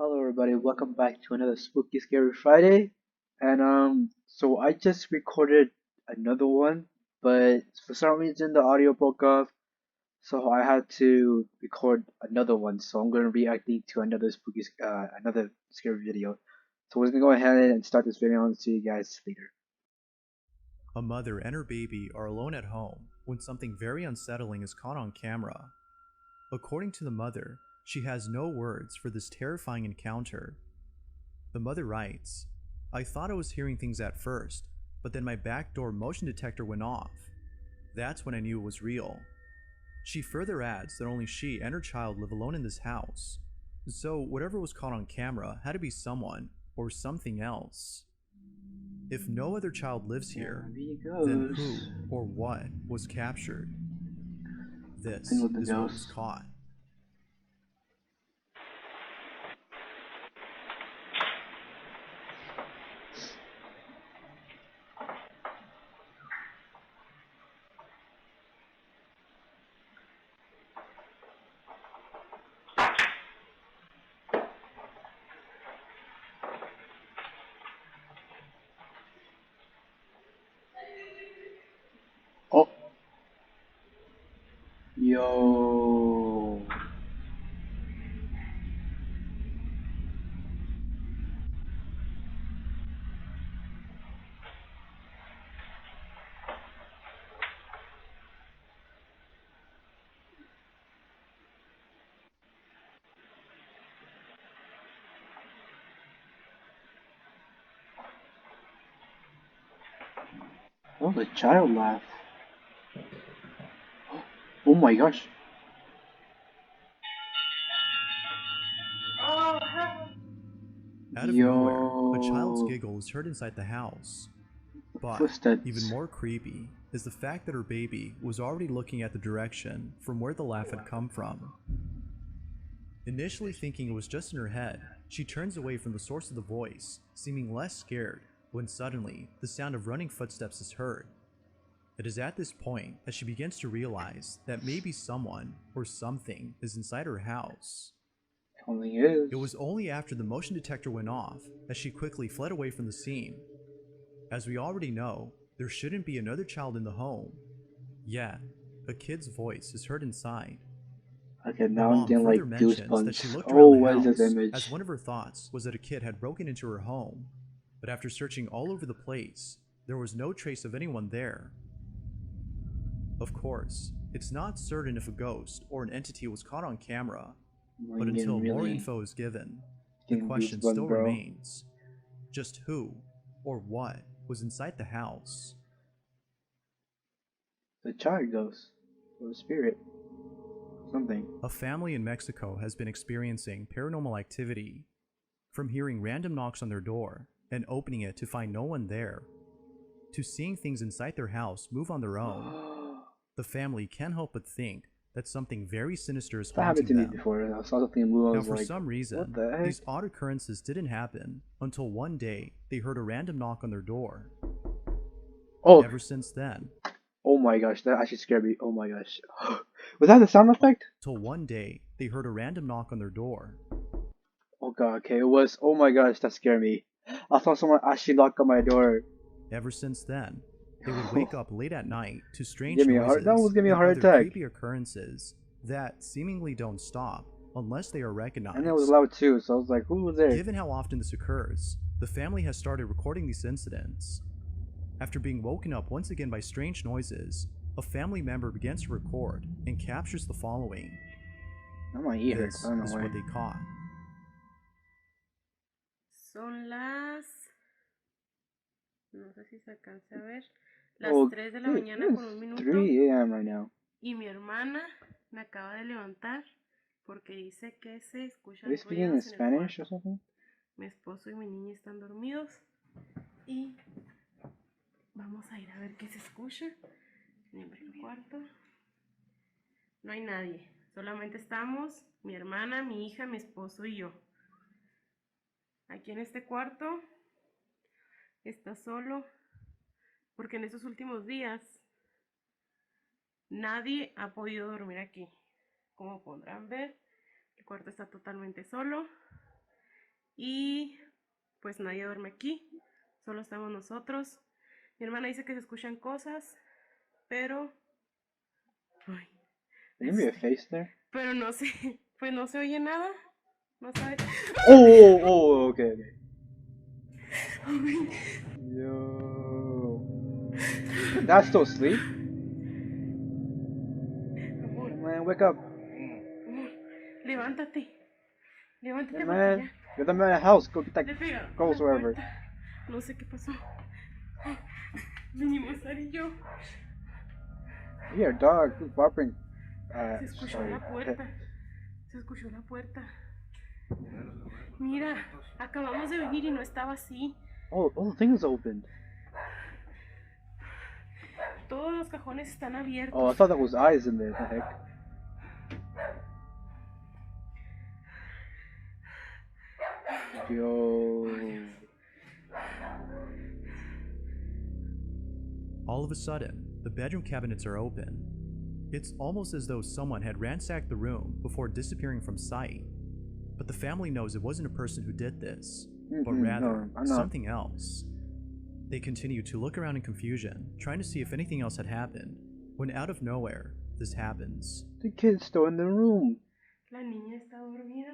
Hello everybody, welcome back to another Spooky Scary Friday. So I just recorded another one, but for some reason the audio broke off, so I had to record another one. So I'm gonna reacting to another scary video. So we're gonna go ahead and start this video and see you guys later. A mother and her baby are alone at home when something very unsettling is caught on camera. According to the mother, she has no words for this terrifying encounter. The mother writes, "I thought I was hearing things at first, but then my back door motion detector went off. That's when I knew it was real." She further adds that only she and her child live alone in this house, so whatever was caught on camera had to be someone or something else. If no other child lives here, There he then goes. who or what was captured? Thing This with the is what was ghost. caught. Oh, yo. Oh, the child laugh. Oh my gosh. Out of nowhere, a child's Yo. giggle is heard inside the house. But even Footsteps. more creepy is the fact that her baby was already looking at the direction from where the laugh had come from. Initially thinking it was just in her head, she turns away from the source of the voice, seeming less scared, when suddenly the sound of running footsteps is heard. It is at this point that she begins to realize that maybe someone or something is inside her house. Only It is. was only after the motion detector went off that she quickly fled away from the scene. As we already know, there shouldn't be another child in the home. Yet, a kid's voice is heard inside. Okay, The now I'm mom getting further like mentions that she goosebumps. looked Oh, around the what is this house as image? one of her thoughts was that a kid had broken into her home, but after searching all over the place, there was no trace of anyone there. Of course, it's not certain if a ghost or an entity was caught on camera, but I'm getting until more really info is given, the getting question goosebumps, still bro. remains: just who or what was inside the house? The child ghost. Or the spirit. Something. A family in Mexico has been experiencing paranormal activity, from hearing random knocks on their door and opening it to find no one there, to seeing things inside their house move on their own. The family can't help but think that something very sinister is That happened haunting to me them. before. I saw something move. I Now, was for like, some what reason, the heck? these odd occurrences didn't happen until one day they heard a random knock on their door. Oh, Ever since then, oh my gosh, that actually scared me. Oh my gosh. Was that the sound effect? till one day they heard a random knock on their door. Oh god, okay, it was. Oh my gosh, that scared me. I saw someone actually knock on my door. Ever since then, they would wake up late at night to Give strange me a heart. That noises almost gave me a and heart other attack. creepy occurrences that seemingly don't stop unless they are And it was recognized. loud too, so I was like, who was there? Given how often this occurs, the family has started recording these incidents. After being woken up once again by strange noises, a family member begins to record and captures the following. Now my ear hurts. I This don't know is why. what they caught. Son las, no sé si se alcance a ver, las Oh, 3 de la dude, mañana con it's un minuto 3 a.m. right now. y mi hermana me acaba de levantar porque dice que se Are they escuchan speaking in ruidos en el Spanish or cuarto. something? Mi esposo y mi niña están dormidos y vamos a ir a ver qué se escucha en el cuarto. No hay nadie, solamente estamos mi hermana, mi hija, mi esposo y yo. Aquí en este cuarto está solo porque en estos últimos días nadie ha podido dormir aquí. Como podrán ver, el cuarto está totalmente solo. Y pues nadie duerme aquí, solo estamos nosotros. Mi hermana dice que se escuchan cosas, pero... Ay, Can you give me a face there? pero no sé, pues no se oye nada. No sabe. Oh, okay. Yo. Dad's still asleep? Amor, Man, wake up. amor, levántate. Levántate Hey, porque man. ya You're the man of the house. Go get that le pegaron con ghost la wherever. puerta. No sé qué pasó. Vinimos Sara y yo. You hear a dog who's barking. Se escuchó Sorry. la puerta. Se escuchó la puerta. Mira, acabamos de venir y no estaba así. Oh, the thing is opened. Todos los cajones están abiertos. Oh, I thought that was eyes in there. The heck? Yo. All of a sudden, the bedroom cabinets are open. It's almost as though someone had ransacked the room before disappearing from sight. But the family knows it wasn't a person who did this, but rather I'm not. something else. They continue to look around in confusion, trying to see if anything else had happened, when out of nowhere, this happens. The kid's still in the room. La niña está dormida.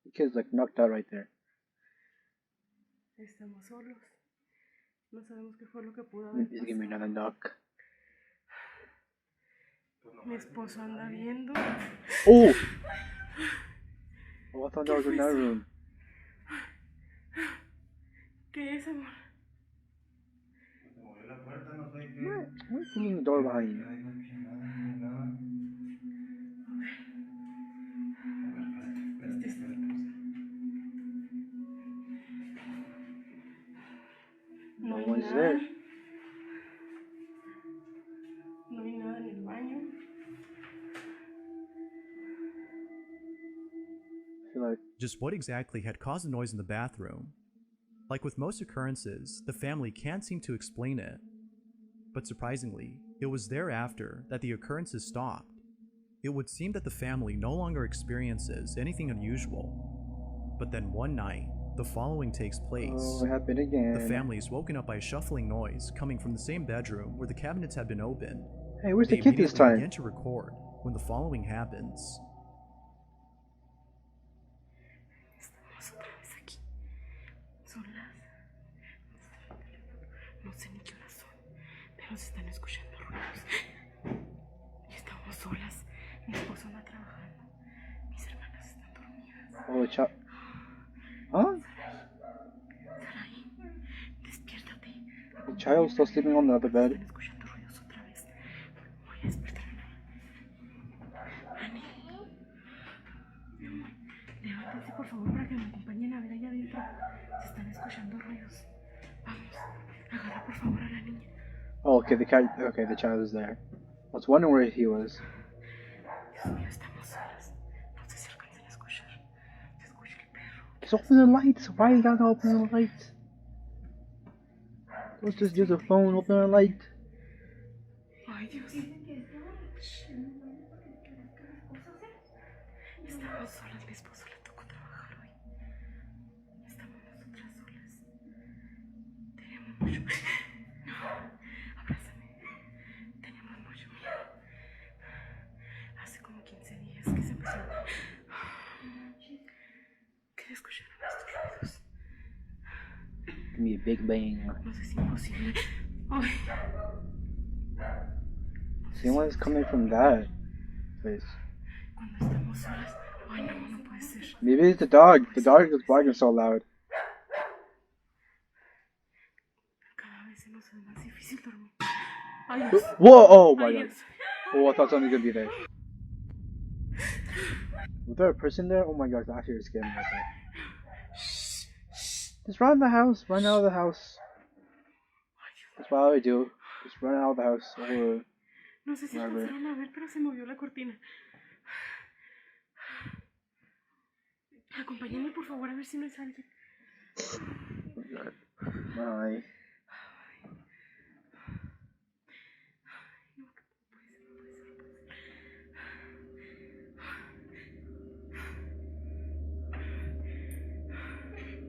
The kid's like knocked out right there. Estamos solos. No sabemos qué fue lo que pudo haber He's giving me another pasado. knock. Mi esposo anda viendo. Oh! Oh, I thought that was in that room. ¿Qué es, amor? What's in the door behind you? No hay one's nada. there. No hay nada en el baño. I feel like Just what exactly had caused the noise in the bathroom? Like with most occurrences, the family can't seem to explain it. But surprisingly, it was thereafter that the occurrences stopped. It would seem that the family no longer experiences anything unusual. But then one night, the following takes place. oh, it happened again. The family is woken up by a shuffling noise coming from the same bedroom where the cabinets had been opened. Hey, where's They the kid this immediately time? begin to record when the following happens. Estamos otra vez aquí. Son las... No sé ni qué horas son, pero se están escuchando ruidos. Y estamos solas. Mi esposo anda trabajando. Mis hermanas están dormidas. Oh, the child. Huh? Sarai, despiértate. The child's still sleeping on the other bed. Están escuchando ruidos otra vez. Voy a despertarme. Ani. Levántense por favor para que me acompañen a ver allá adentro. Se están escuchando ruidos. Vamos, agarra por favor a la niña. Oh, okay, the child is there. I was wondering where he was. Dios mío, estamos solas. No sé si alcancen a escuchar. Se escucha el perro. Just open the lights. Why you gotta open the lights? Let's just use a phone, open the light. Ay, Dios. Estamos solas, mi esposo le tocó trabajar hoy. Estamos nosotras solas. Tenemos mucho... No, abrázame. Tenemos mucho miedo. Hace como 15 días que se empezó a... que escucharon estos ruidos. Give me a big bang. No sé si es imposible. Ay. See what's coming from that place. Cuando estamos solas... Ay, no, no puede ser. Maybe it's the dog. The dog is barking so loud. Cada vez se nos hace más difícil dormir. Ay, Dios. Whoa! Oh my Ay, god. Dios. Oh, I thought something was gonna be there. Was there a person there? Oh my gosh, that actually scared me right there. Just run the house. Run out of the house. That's what I would do. Just run out of the house. Or No sé si wherever. alcanzaron a ver, pero se movió la cortina. Acompáñenme por favor a ver si no es alguien. Bye. No, puede ser.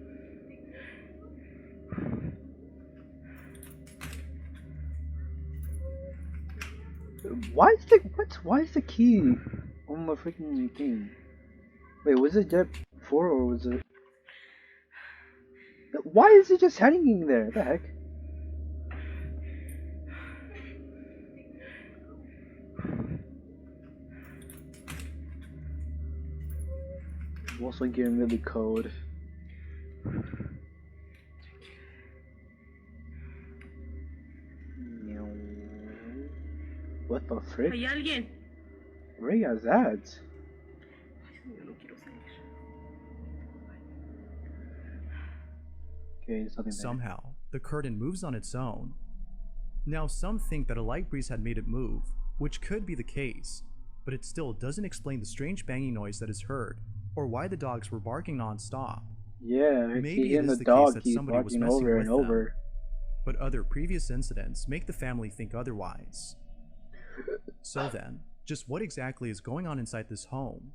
Why is the what? Why is the key on the freaking thing? Wait, was it Jet 4 or was it? Why is it just hanging there? The heck? I'm also getting really cold. What the frick? ¿Hay alguien? Where is that? Yo no quiero salir. Okay, there's nothing there. Somehow, the curtain moves on its own. Now, some think that a light breeze had made it move, which could be the case, but it still doesn't explain the strange banging noise that is heard, or why the dogs were barking non-stop. Yeah, Maybe he it and is the the case dog that keep somebody was barking messing over with and them, over. but other previous incidents make the family think otherwise. So then, just what exactly is going on inside this home?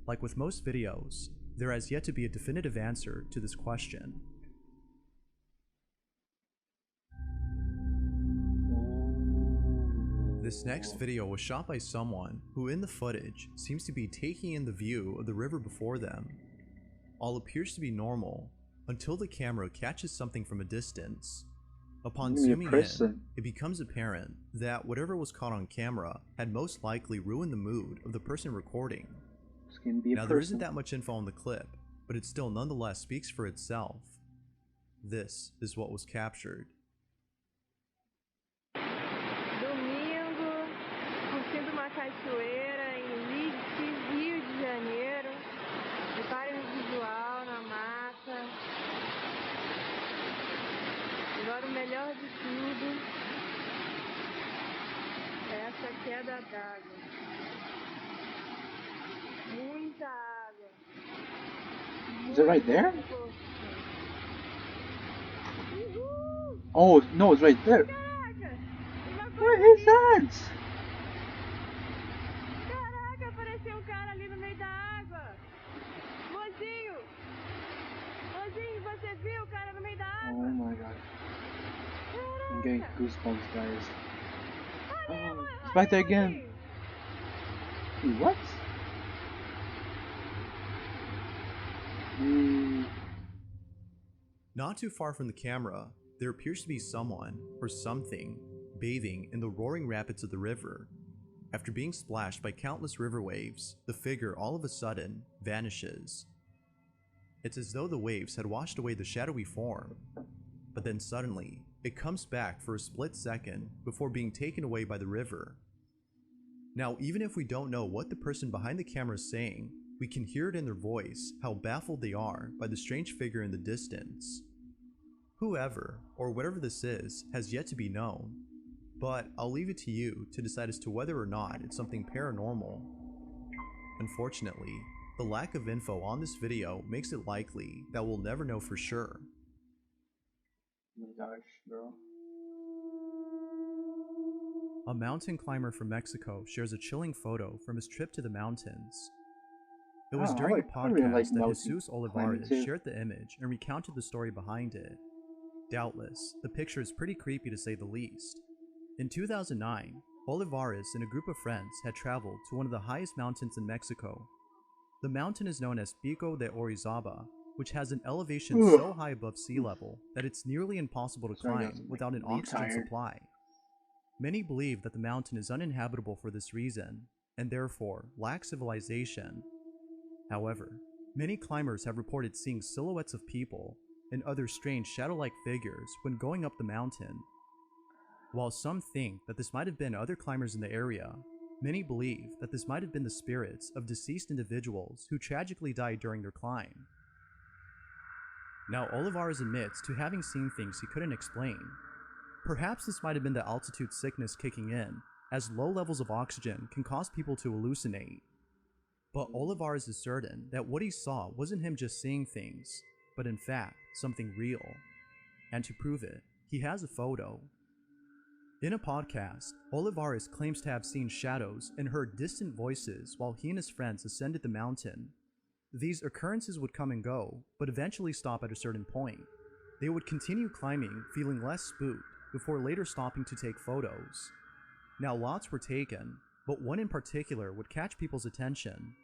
Like with most videos, there has yet to be a definitive answer to this question. This next video was shot by someone who in the footage seems to be taking in the view of the river before them. All appears to be normal until the camera catches something from a distance. Upon zooming in, it becomes apparent that whatever was caught on camera had most likely ruined the mood of the person recording. Now there isn't that much info on the clip, but it still nonetheless speaks for itself. This is what was captured. Domingo, curtindo uma cachoeira em Leeds, Rio de Janeiro. Reparem o visual na mata. Agora o melhor de tudo é essa queda d'água. Muita água. Is it right there? Oh, no, it's right there. Where is that? Caraca, apareceu cara ali no meio da água. Mozinho! Mozinho, você viu o cara no meio da água? Oh my gosh. I'm getting goosebumps, guys. Oh, it's right there again. Wait, what? Not too far from the camera, there appears to be someone, or something, bathing in the roaring rapids of the river. After being splashed by countless river waves, the figure all of a sudden vanishes. It's as though the waves had washed away the shadowy form, but then suddenly, it comes back for a split second before being taken away by the river. Now, even if we don't know what the person behind the camera is saying, we can hear it in their voice how baffled they are by the strange figure in the distance. Whoever, or whatever this is, has yet to be known, but I'll leave it to you to decide as to whether or not it's something paranormal. Unfortunately, the lack of info on this video makes it likely that we'll never know for sure. Oh my gosh, bro. A mountain climber from Mexico shares a chilling photo from his trip to the mountains. It was during a I really like podcast that mountain Jesus climbing Olivares too. shared the image and recounted the story behind it. Doubtless, the picture is pretty creepy to say the least. In 2009, Olivares and a group of friends had traveled to one of the highest mountains in Mexico. The mountain is known as Pico de Orizaba, which has an elevation so high above sea level that it's nearly impossible to Sorry, guys, climb I'm, without an really oxygen tired. supply. Many believe that the mountain is uninhabitable for this reason, and therefore lacks civilization. However, many climbers have reported seeing silhouettes of people and other strange shadow-like figures when going up the mountain. While some think that this might have been other climbers in the area, many believe that this might have been the spirits of deceased individuals who tragically died during their climb. Now, Olivares admits to having seen things he couldn't explain. Perhaps this might have been the altitude sickness kicking in, as low levels of oxygen can cause people to hallucinate. But Olivares is certain that what he saw wasn't him just seeing things, but in fact, something real. And to prove it, he has a photo. In a podcast, Olivares claims to have seen shadows and heard distant voices while he and his friends ascended the mountain. These occurrences would come and go, but eventually stop at a certain point. They would continue climbing, feeling less spooked, before later stopping to take photos. Now, lots were taken, but one in particular would catch people's attention.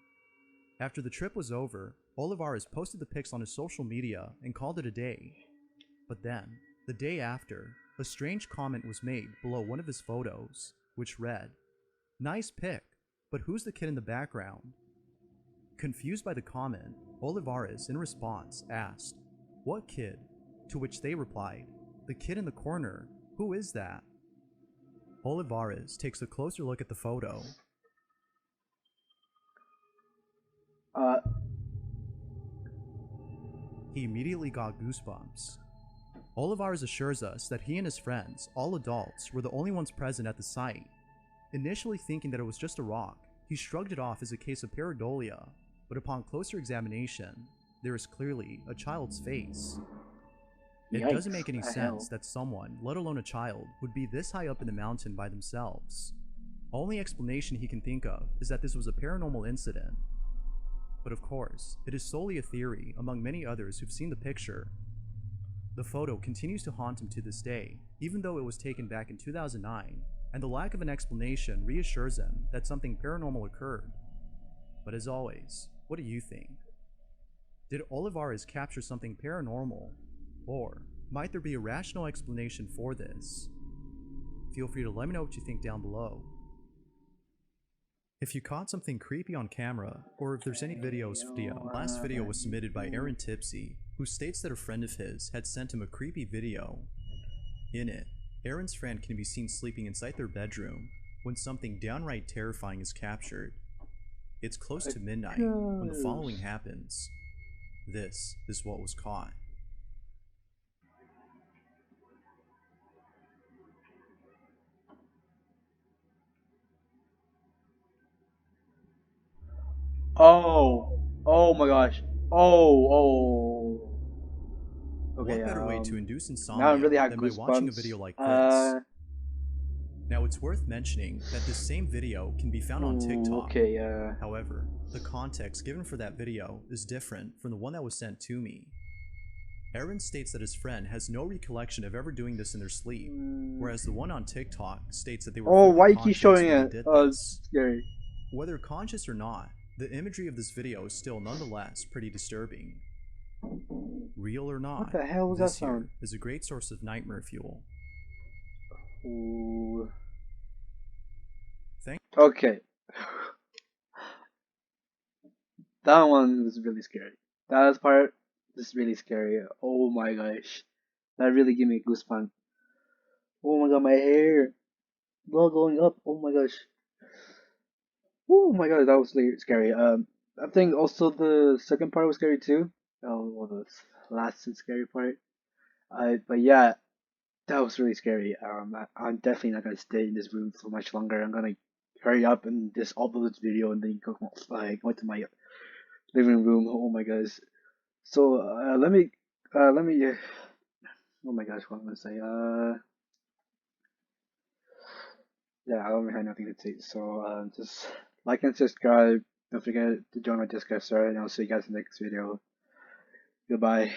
After the trip was over, Olivares posted the pics on his social media and called it a day. But then, the day after, a strange comment was made below one of his photos, which read, "Nice pic, but who's the kid in the background?" Confused by the comment, Olivares, in response, asked, "What kid?" To which they replied, "The kid in the corner. Who is that?" Olivares takes a closer look at the photo. He immediately got goosebumps. Olivares assures us that he and his friends, all adults, were the only ones present at the site. Initially thinking that it was just a rock, he shrugged it off as a case of pareidolia, but upon closer examination, there is clearly a child's face. It Yikes, doesn't make any what the sense hell? that someone, let alone a child, would be this high up in the mountain by themselves. Only explanation he can think of is that this was a paranormal incident. But of course, it is solely a theory among many others who've seen the picture. The photo continues to haunt him to this day, even though it was taken back in 2009, and the lack of an explanation reassures him that something paranormal occurred. But as always, what do you think? Did Olivares capture something paranormal? Or might there be a rational explanation for this? Feel free to let me know what you think down below. If you caught something creepy on camera, or if there's any videos, last video was submitted by Aaron Tipsy, who states that a friend of his had sent him a creepy video. In it, Aaron's friend can be seen sleeping inside their bedroom when something downright terrifying is captured. It's close to midnight when the following happens. This is what was caught. Oh my gosh. Oh. Okay, What better way to induce now I insomnia really had than by watching a goosebumps. video like this? Now it's worth mentioning that this same video can be found on TikTok. Okay, However, the context given for that video is different from the one that was sent to me. Aaron states that his friend has no recollection of ever doing this in their sleep, whereas the one on TikTok states that they were oh, fully why you keep conscious showing when it? they did Oh, this. it's scary. Whether conscious or not, the imagery of this video is still nonetheless pretty disturbing. Real or not, What the hell was that this here sound? is a great source of nightmare fuel. Ooh. Thank Okay. That one was really scary. That part is really scary. Oh my gosh. That really gave me goosebumps. Oh my god, my hair. Blood going up. Oh my gosh. Oh my god, that was really scary. I think also the second part was scary too. One of the last and scary part. But yeah, that was really scary. I'm definitely not gonna stay in this room for much longer. I'm gonna hurry up and just upload this video and then go to my living room. Oh my gosh. So let me. Oh my gosh, what am I gonna say? Yeah, I don't have nothing to say. So just like and subscribe. Don't forget to join my Discord server, and I'll see you guys in the next video. Goodbye.